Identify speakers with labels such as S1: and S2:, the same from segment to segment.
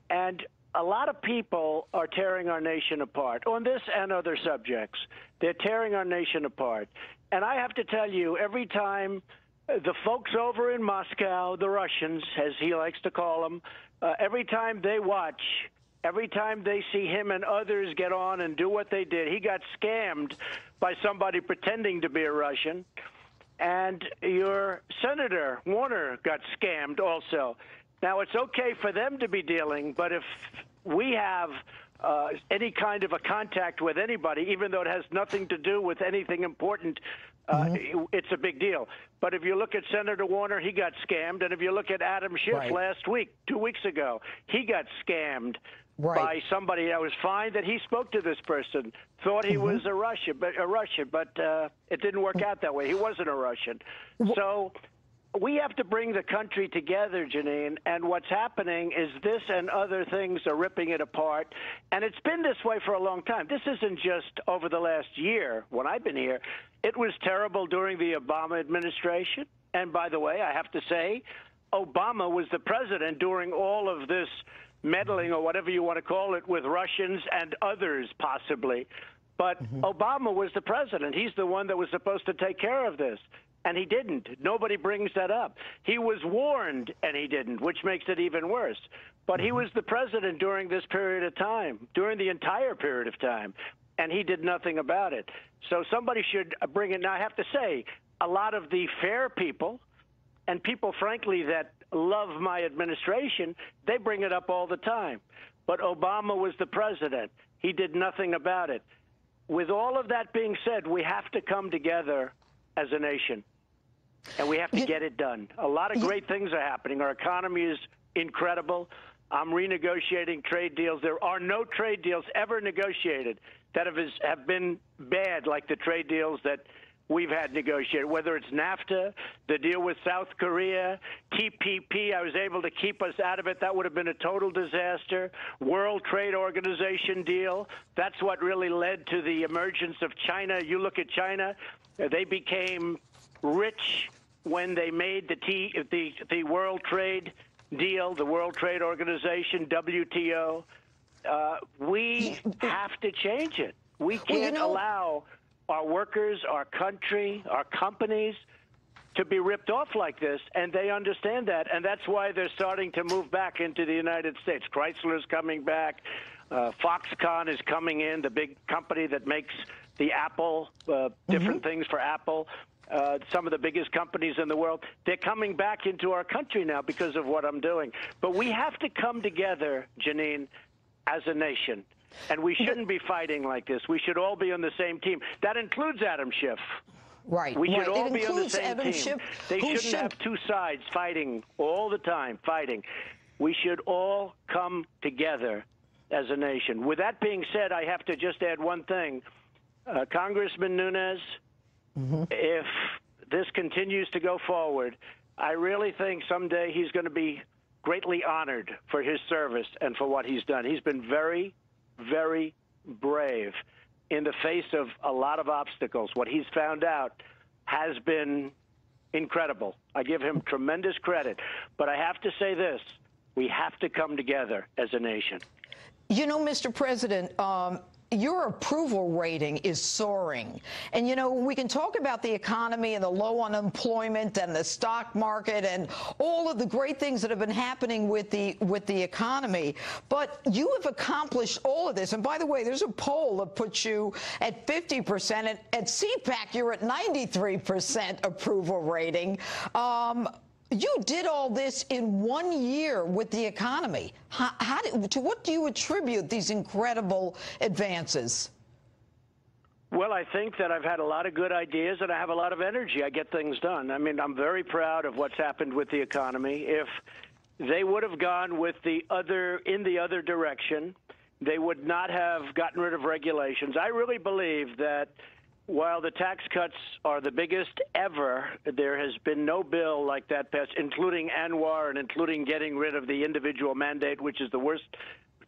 S1: And a lot of people are tearing our nation apart on this and other subjects. They're tearing our nation apart. And I have to tell you, every time the folks over in Moscow, the Russians, as he likes to call them, every time they watch, every time they see him and others get on and do what they did, he got scammed by somebody pretending to be a Russian. And your Senator Warner got scammed also. Now, it's okay for them to be dealing, but if we have any kind of a contact with anybody, even though it has nothing to do with anything important, it's a big deal. But if you look at Senator Warner, he got scammed. And if you look at Adam Schiff last week, 2 weeks ago, he got scammed by somebody that was fine that he spoke to this person, thought he was a Russian, but it didn't work out that way. He wasn't a Russian. So we have to bring the country together, Jeanine, and what's happening is this and other things are ripping it apart, and it's been this way for a long time. This isn't just over the last year when I've been here. It was terrible during the Obama administration, and by the way, I have to say, Obama was the president during all of this meddling, or whatever you want to call it, with Russians and others possibly. But Obama was the president. He's the one that was supposed to take care of this. And he didn't. Nobody brings that up. He was warned, and he didn't, which makes it even worse. But he was the president during this period of time, during the entire period of time, and he did nothing about it. So somebody should bring it. Now, I have to say, a lot of the fair people and people, frankly, that love my administration, they bring it up all the time. But Obama was the president. He did nothing about it. With all of that being said, we have to come together as a nation, and we have to get it done. A lot of great things are happening. Our economy is incredible. I'm renegotiating trade deals. There are no trade deals ever negotiated that have been bad like the trade deals that we've had negotiated, whether it's NAFTA, the deal with South Korea, TPP. I was able to keep us out of it. That would have been a total disaster. World Trade Organization deal. That's what really led to the emergence of China. You look at China, they became rich when they made the World Trade deal, the World Trade Organization, WTO. We have to change it. We can't allow our workers, our country, our companies to be ripped off like this, and they understand that, and that's why they're starting to move back into the United States. Chrysler's coming back. Foxconn is coming in, the big company that makes the Apple, different things for Apple. Some of the biggest companies in the world, they're coming back into our country now because of what I'm doing. But we have to come together, Jeanine, as a nation. And we shouldn't be fighting like this. We should all be on the same team. That includes Adam Schiff.
S2: Right.
S1: We should all be on the same
S2: Adam
S1: team.
S2: Schiff,
S1: they shouldn't have two sides fighting all the time, fighting. We should all come together as a nation. With that being said, I have to just add one thing. Congressman Nunes, if this continues to go forward, I really think someday he's going to be greatly honored for his service and for what he's done. He's been very, very brave in the face of a lot of obstacles. What he's found out has been incredible. I give him tremendous credit. But I have to say this, we have to come together as a nation.
S2: You know, Mr. President, your approval rating is soaring. And, you know, we can talk about the economy and the low unemployment and the stock market and all of the great things that have been happening with the economy. But you have accomplished all of this. And by the way, there's a poll that puts you at 50%. At CPAC, you're at 93% approval rating. You did all this in 1 year with the economy. To what do you attribute these incredible advances?
S1: Well, I think that I've had a lot of good ideas and I have a lot of energy. I get things done. I mean, I'm very proud of what's happened with the economy. If they would have gone with in the other direction, they would not have gotten rid of regulations. I really believe that while the tax cuts are the biggest ever, there has been no bill like that passed, including Anwar and including getting rid of the individual mandate, which is the worst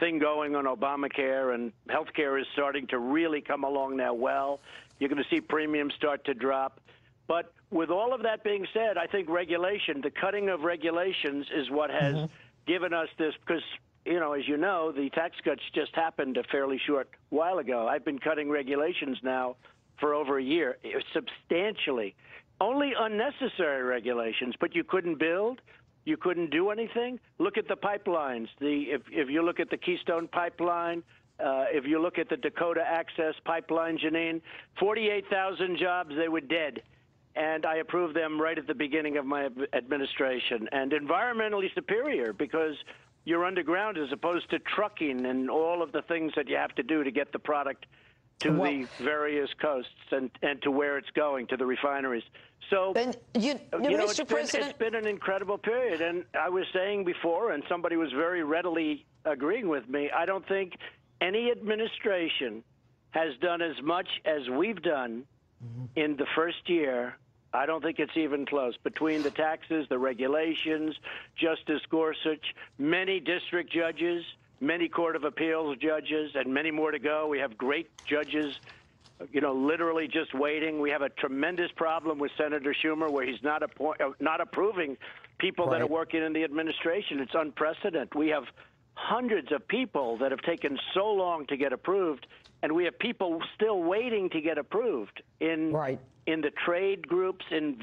S1: thing going on Obamacare, and healthcare is starting to really come along now well. You're going to see premiums start to drop. But with all of that being said, I think regulation, the cutting of regulations is what has given us this, because as you know, the tax cuts just happened a fairly short while ago. I've been cutting regulations now for over a year, substantially. Only unnecessary regulations, but you couldn't build. You couldn't do anything. Look at the pipelines. If you look at the Keystone Pipeline, if you look at the Dakota Access Pipeline, Jeanine, 48,000 jobs, they were dead. And I approved them right at the beginning of my administration. And environmentally superior because you're underground as opposed to trucking and all of the things that you have to do to get the product to the various coasts and to where it's going, to the refineries. So,
S2: Mr. President,
S1: it's been an incredible period. And I was saying before, and somebody was very readily agreeing with me, I don't think any administration has done as much as we've done in the first year. I don't think it's even close. Between the taxes, the regulations, Justice Gorsuch, many district judges, many Court of Appeals judges, and many more to go. We have great judges, literally just waiting. We have a tremendous problem with Senator Schumer where he's not approving people that are working in the administration. It's unprecedented. We have hundreds of people that have taken so long to get approved, and we have people still waiting to get approved in the trade groups, in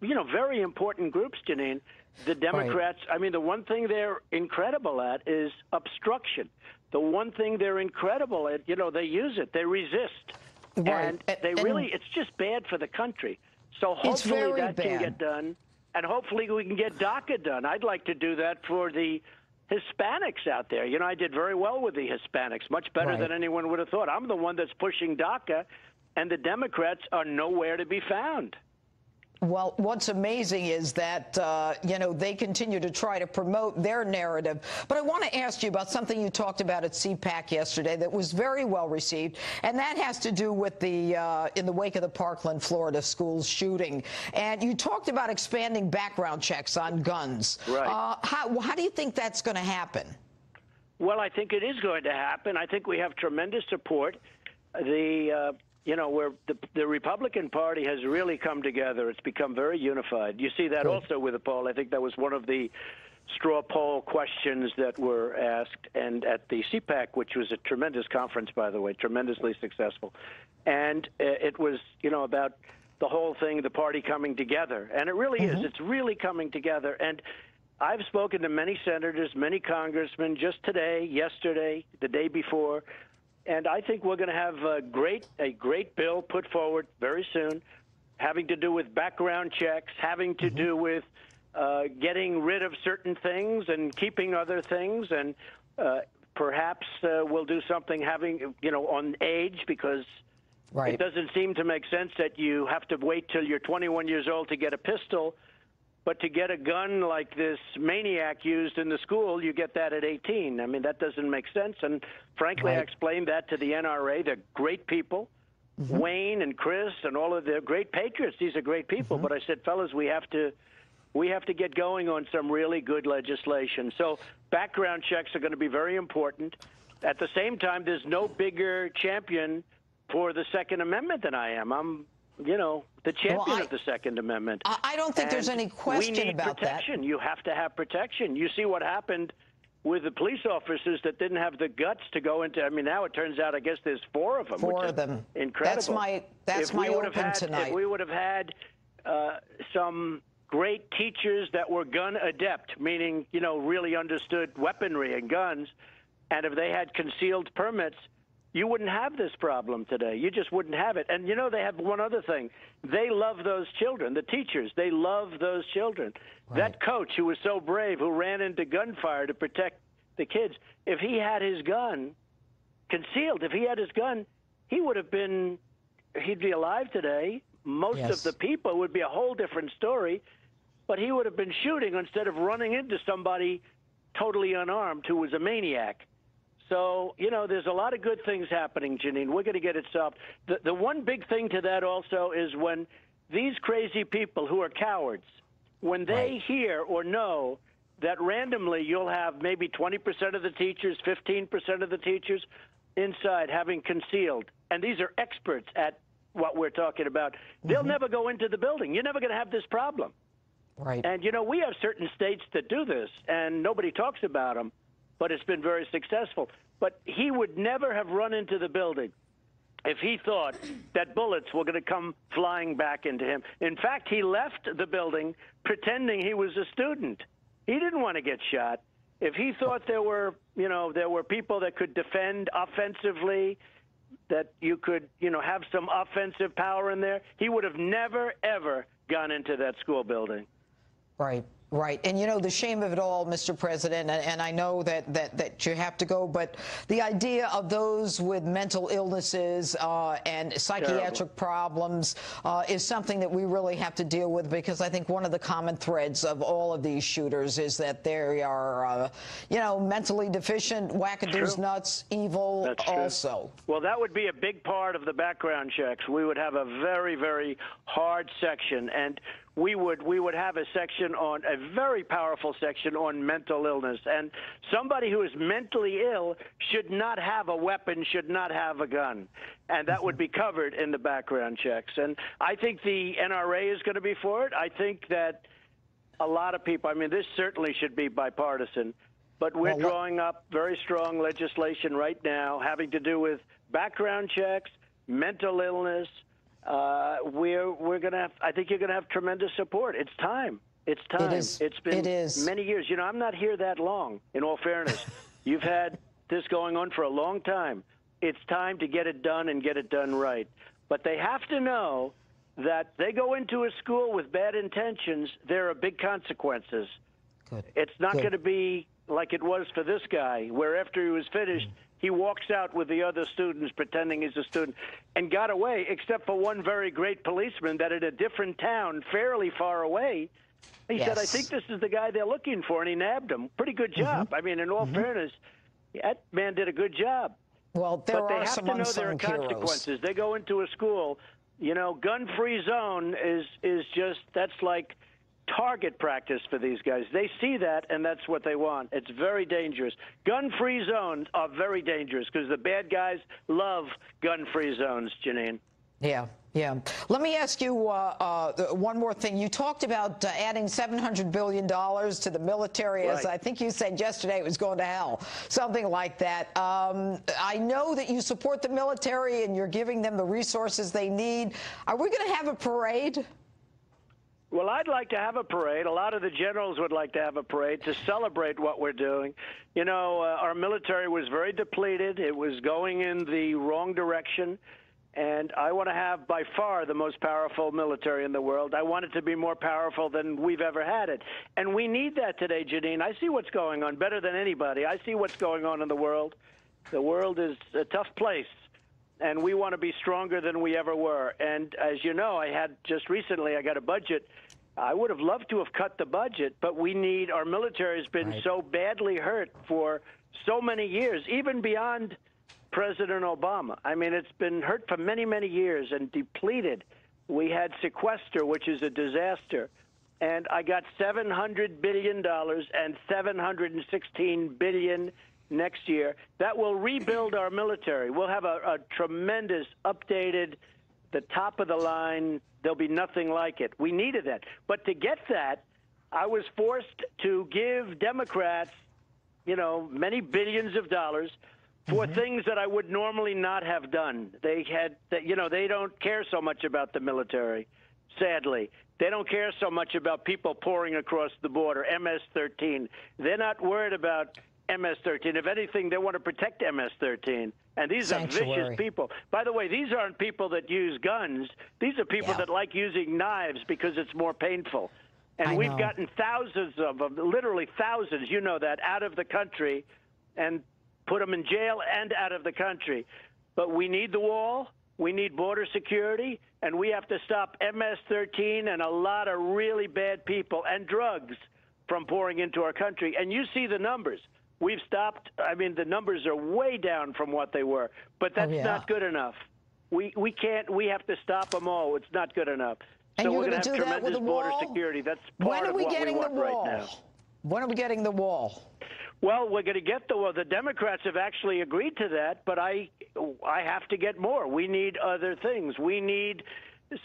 S1: very important groups, Jeanine. The Democrats, I mean, the one thing they're incredible at is obstruction. The one thing they're incredible at, they use it. They resist. And they really, it's just bad for the country. So hopefully that can get done. And hopefully we can get DACA done. I'd like to do that for the Hispanics out there. I did very well with the Hispanics, much better than anyone would have thought. I'm the one that's pushing DACA, and the Democrats are nowhere to be found.
S2: Well, what's amazing is that, they continue to try to promote their narrative. But I want to ask you about something you talked about at CPAC yesterday that was very well received, and that has to do with in the wake of the Parkland, Florida school shooting. And you talked about expanding background checks on guns.
S1: Right.
S2: How do you think that's going to happen?
S1: Well, I think it is going to happen. I think we have tremendous support. Where the Republican Party has really come together. It's become very unified. You see that also with the poll. I think that was one of the straw poll questions that were asked, and at the CPAC, which was a tremendous conference, by the way, tremendously successful. And it was, about the whole thing, the party coming together. And it really is. It's really coming together. And I've spoken to many senators, many congressmen just today, yesterday, the day before. And I think we're going to have a great bill put forward very soon, having to do with background checks, having to do with getting rid of certain things and keeping other things, and perhaps we'll do something on age, because it doesn't seem to make sense that you have to wait till you're 21 years old to get a pistol. But to get a gun like this maniac used in the school, you get that at 18. I mean, that doesn't make sense. And frankly, I explained that to the NRA. They're great people. Wayne and Chris and all of their great patriots. These are great people. But I said, fellas, we have to get going on some really good legislation. So background checks are going to be very important. At the same time, there's no bigger champion for the Second Amendment than I am. I'm the champion of the Second Amendment.
S2: I don't think there's any question about
S1: protection.
S2: that.
S1: You have to have protection. You see what happened with the police officers that didn't have the guts to go into. I mean, now it turns out, I guess there's 4 of them. 4 of them. Incredible.
S2: That's my open tonight.
S1: If we would have had some great teachers that were gun adept, meaning, really understood weaponry and guns, and if they had concealed permits, you wouldn't have this problem today. You just wouldn't have it. And, they have one other thing. They love those children, the teachers. They love those children. That coach who was so brave, who ran into gunfire to protect the kids, if he had his gun concealed, he'd be alive today. Most of the people would be a whole different story, but he would have been shooting instead of running into somebody totally unarmed who was a maniac. So, there's a lot of good things happening, Jeanine. We're going to get it solved. The one big thing to that also is when these crazy people who are cowards, when they hear or know that randomly you'll have maybe 20% of the teachers, 15% of the teachers inside having concealed, and these are experts at what we're talking about, they'll never go into the building. You're never going to have this problem. And, we have certain states that do this, and nobody talks about them. but it's been very successful. But he would never have run into the building if he thought that bullets were going to come flying back into him. In fact, he left the building pretending he was a student. He didn't want to get shot. If he thought there were people that could defend offensively, that you could, have some offensive power in there, he would have never, ever gone into that school building.
S2: Right. Right. And, the shame of it all, Mr. President, and I know that you have to go, but the idea of those with mental illnesses and psychiatric problems is something that we really have to deal with, because I think one of the common threads of all of these shooters is that they are, mentally deficient, wackadoos, nuts, evil also.
S1: Well, that would be a big part of the background checks. We would have a very, very hard section, and we would have a very powerful section on mental illness. And somebody who is mentally ill should not have a weapon, should not have a gun. And that would be covered in the background checks. And I think the NRA is going to be for it. I think that a lot of people, this certainly should be bipartisan, but we're drawing up very strong legislation right now having to do with background checks, mental illness. We're going to have, I think you're going to have tremendous support. It's time. It's time. It's been many years. I'm not here that long, in all fairness. You've had this going on for a long time. It's time to get it done and get it done right. But they have to know that they go into a school with bad intentions, there are big consequences. Good. It's not going to be like it was for this guy, where after he was finished, he walks out with the other students pretending he's a student and got away, except for one very great policeman that in a different town, fairly far away, he said, I think this is the guy they're looking for, and he nabbed him. Pretty good job. In all fairness, that man did a good job.
S2: Well, there are some unsung heroes. But they have to know there are consequences. They go into a school, gun-free zone is just, that's like target practice for these guys. They see that, and that's what they want. It's very dangerous. Gun-free zones are very dangerous because the bad guys love gun-free zones, Jeanine. Yeah. Let me ask you one more thing. You talked about adding $700 billion to the military, as I think you said yesterday it was going to hell, something like that. I know that you support the military and you're giving them the resources they need. Are we going to have a parade?
S1: Well, I'd like to have a parade. A lot of the generals would like to have a parade to celebrate what we're doing. Our military was very depleted. It was going in the wrong direction. And I want to have, by far, the most powerful military in the world. I want it to be more powerful than we've ever had it. And we need that today, Jeanine. I see what's going on better than anybody. I see what's going on in the world. The world is a tough place, and we want to be stronger than we ever were. And as you know, I got a budget. I would have loved to have cut the budget, but our military has been so badly hurt for so many years, even beyond President Obama. It's been hurt for many, many years and depleted. We had sequester, which is a disaster. And I got $700 billion and $716 billion next year. That will rebuild our military. We'll have a tremendous, updated, the top of the line. There'll be nothing like it. We needed that. But to get that, I was forced to give Democrats, many billions of dollars for things that I would normally not have done. They don't care so much about the military, sadly. They don't care so much about people pouring across the border, MS-13. They're not worried about MS-13. If anything, they want to protect MS-13. And these are vicious people. By the way, these aren't people that use guns. These are people that like using knives because it's more painful. And we've gotten thousands of them, literally thousands, that, out of the country and put them in jail and out of the country. But we need the wall, we need border security, and we have to stop MS-13 and a lot of really bad people and drugs from pouring into our country. And you see the numbers. We've stopped. The numbers are way down from what they were, but that's not good enough. We have to stop them all. It's not good enough.
S2: And
S1: so we're
S2: going to
S1: have tremendous border security. That's part of what we want right now.
S2: When are we getting the wall?
S1: Well, we're going to get the wall. The Democrats have actually agreed to that, but I have to get more. We need other things. We need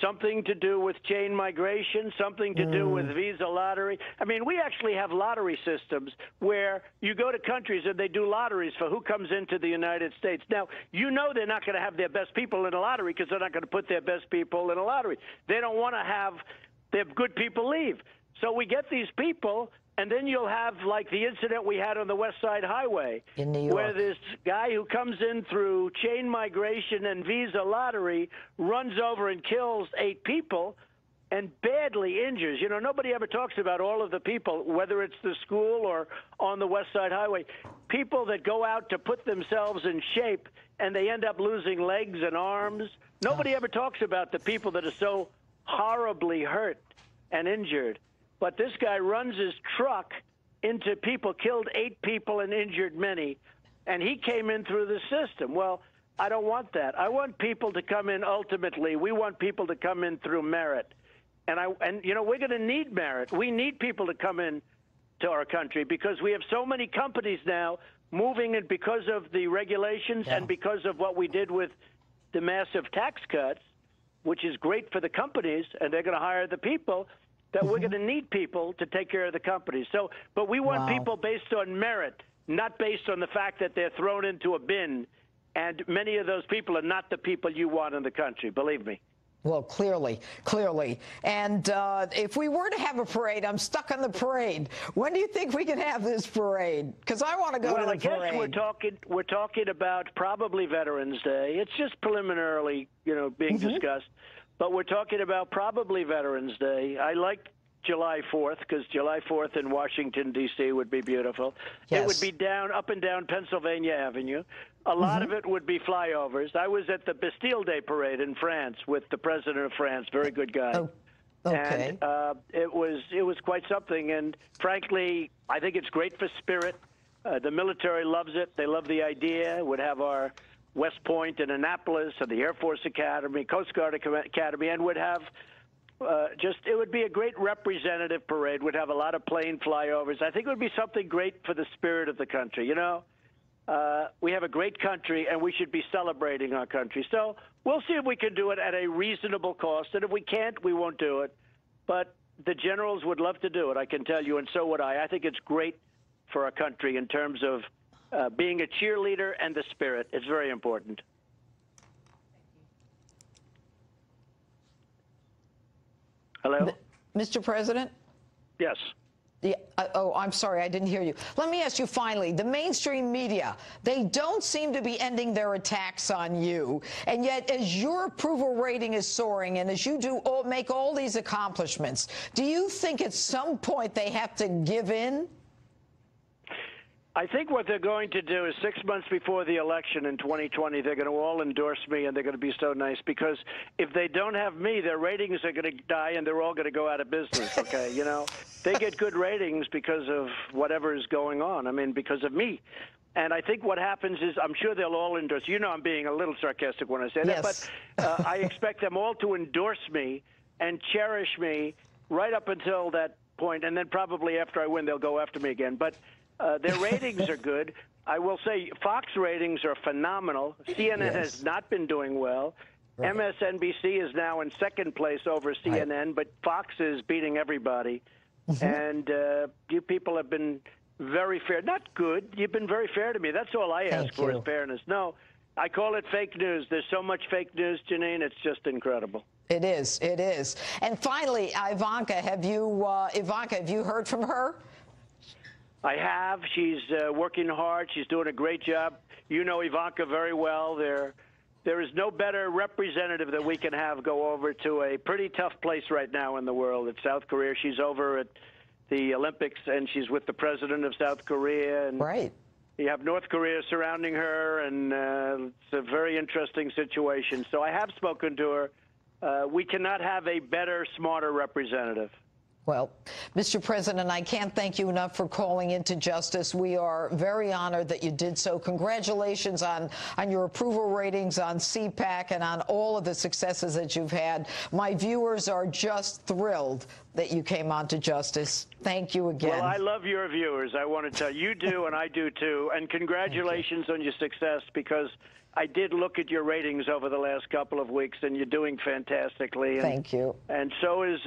S1: something to do with chain migration, something to do with visa lottery. I mean, we actually have lottery systems where you go to countries and they do lotteries for who comes into the United States. Now, you know they're not going to have their best people in a lottery because they're not going to put their best people in a lottery. They don't want to have their good people leave. So we get these people, and then you'll have, like, the incident we had on the West Side Highway,
S2: in New York,
S1: where this guy who comes in through chain migration and visa lottery runs over and kills 8 people and badly injures. You know, nobody ever talks about all of the people, whether it's the school or on the West Side Highway, people that go out to put themselves in shape, and they end up losing legs and arms. Nobody ever talks about the people that are so horribly hurt and injured. But this guy runs his truck into people, killed 8 people and injured many, and he came in through the system. Well, I don't want that. I want people to come in ultimately. We want people to come in through merit. And you know, we're going to need merit. We need people to come in to our country because we have so many companies now moving in because of the regulations and because of what we did with the massive tax cuts, which is great for the companies, and they're going to hire the people, that we're going to need people to take care of the companies. So, but we want people based on merit, not based on the fact that they're thrown into a bin. And many of those people are not the people you want in the country, believe me.
S2: Well, clearly. And if we were to have a parade, I'm stuck on the parade. When do you think we can have this parade? Because I want to go to the parade.
S1: Well, I guess we're talking about probably Veterans Day. It's just preliminarily, you know, being discussed. But we're talking about probably Veterans Day. I like July 4th because July 4th in Washington, D.C. would be beautiful. It would be up and down Pennsylvania Avenue. A lot of it would be flyovers. I was at the Bastille Day parade in France with the president of France, very good guy.
S2: Oh, okay.
S1: And it was quite something. And frankly, I think it's great for spirit. The military loves it. They love the idea. Would have our West Point and Annapolis and the Air Force Academy, Coast Guard Academy, and would have it would be a great representative parade, would have a lot of plane flyovers. I think it would be something great for the spirit of the country. You know, we have a great country, and we should be celebrating our country. So we'll see if we can do it at a reasonable cost, and if we can't, we won't do it. But the generals would love to do it, I can tell you, and so would I. I think it's great for our country in terms of being a cheerleader and the spirit. It's very important. Hello?
S2: Mr. President?
S1: Yes.
S2: Yeah, I'm sorry, I didn't hear you. Let me ask you finally, the mainstream media, they don't seem to be ending their attacks on you. And yet, as your approval rating is soaring and as you make all these accomplishments, do you think at some point they have to give in?
S1: I think what they're going to do is 6 months before the election in 2020, they're going to all endorse me, and they're going to be so nice, because if they don't have me, their ratings are going to die, and they're all going to go out of business, okay? You know, they get good ratings because of whatever is going on. I mean, because of me. And I think what happens is I'm sure they'll all endorse. You know, I'm being a little sarcastic when I say that, but I expect them all to endorse me and cherish me right up until that point, and then probably after I win, they'll go after me again. But their ratings are good. I will say Fox ratings are phenomenal. CNN has not been doing well. Right. MSNBC is now in second place over CNN, but Fox is beating everybody. And you people have been very fair. Not good. You've been very fair to me. That's all I ask for is fairness. No, I call it fake news. There's so much fake news, Jeanine. It's just incredible.
S2: It is. It is. And finally, Ivanka, have you heard from her?
S1: I have. She's working hard. She's doing a great job. You know Ivanka very well. There is no better representative that we can have go over to a pretty tough place right now in the world. It's South Korea. She's over at the Olympics, and she's with the president of South Korea. And you have North Korea surrounding her, and it's a very interesting situation. So I have spoken to her. We cannot have a better, smarter representative.
S2: Well, Mr. President, I can't thank you enough for calling into Justice. We are very honored that you did so. Congratulations on your approval ratings on CPAC and on all of the successes that you've had. My viewers are just thrilled that you came on to Justice. Thank you again.
S1: Well, I love your viewers. I want to tell you do, and I do too. And congratulations on your success, because I did look at your ratings over the last couple of weeks, and you're doing fantastically. And,
S2: thank you.
S1: And so is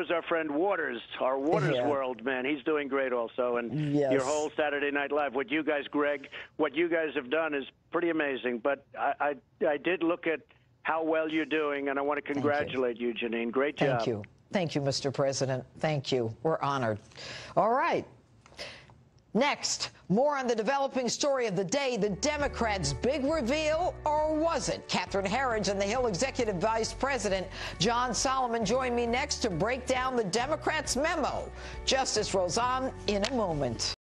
S1: our friend Waters, our Waters World, man. He's doing great also. And your whole Saturday Night Live, what you guys, Greg, what you guys have done is pretty amazing. But I did look at how well you're doing, and I want to congratulate you, Jeanine. Great job.
S2: Thank you. Thank you, Mr. President. Thank you. We're honored. All right. Next, more on the developing story of the day, the Democrats' big reveal, or was it? Catherine Herridge and the Hill Executive Vice President John Solomon join me next to break down the Democrats' memo. Justice rolls on in a moment.